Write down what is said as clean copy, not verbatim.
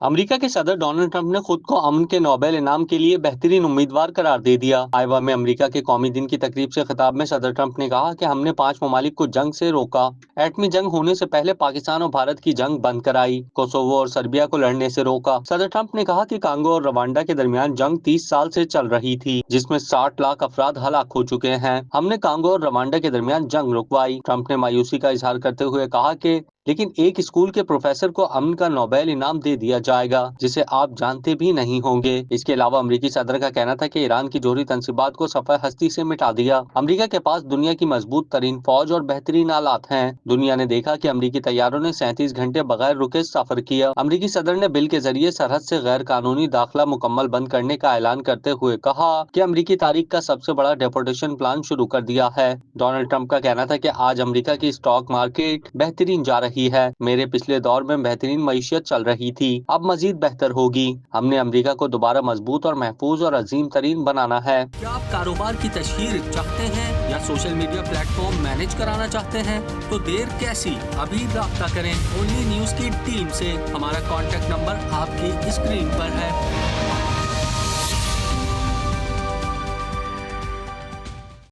America के सदर Donald Trump ने खुद को अमन के नोबेल इनाम के लिए बेहतरीन उम्मीदवार करार दे दिया। आयोवा में अमेरिका के कौमी दिन की तकरीब से खिताब में सदर ट्रंप ने कहा कि हमने 5 ममालिक को जंग से रोका, एटमी जंग होने से पहले पाकिस्तान और भारत की जंग बंद कराई, कोसोवो और सर्बिया को लड़ने से रोका। सदर ट्रंप ने कहा कि कांगो और रवांडा के दरमियान जंग 30 साल से चल रही थी, जिसमें 60 लाख अफराद हलाक हो चुके हैं। हमने कांगो और रवांडा के दरमियान जंग रुकवाई। ट्रंप ने मायूसी का इजहार करते हुए कहा कि लेकिन एक स्कूल के प्रोफेसर को अमन का नोबेल इनाम दे दिया जाएगा जिसे आप जानते भी नहीं होंगे। इसके अलावा अमेरिकी सदर का कहना था कि ईरान की जोहरी तंसीबात को सफर हस्ती से मिटा दिया। अमेरिका के पास दुनिया की मजबूत तरीन फौज और बेहतरीन आलात हैं। दुनिया ने देखा कि अमेरिकी तैयारों ने 37 घंटे बगैर रुके सफर किया। अमेरिकी सदर ने बिल के जरिए सरहद से गैर कानूनी दाखिला मुकम्मल बंद करने का ऐलान करते हुए कहा कि अमेरिकी तारीख का सबसे बड़ा डेपोटेशन प्लान शुरू कर दिया है। डोनाल्ड ट्रंप का कहना था कि आज अमेरिका की स्टॉक मार्केट बेहतरीन जा रही है। मेरे पिछले दौर में बेहतरीन मईशत चल रही थी, अब मजीद बेहतर होगी। हमने अमेरिका को दोबारा मजबूत और महफूज और अजीम तरीन बनाना है। क्या आप कारोबार की तशहीर चाहते हैं या सोशल मीडिया प्लेटफॉर्म मैनेज कराना चाहते हैं तो देर कैसी, अभी राब्ता करें ओनली न्यूज की टीम से। हमारा कॉन्टेक्ट नंबर आपकी स्क्रीन पर है।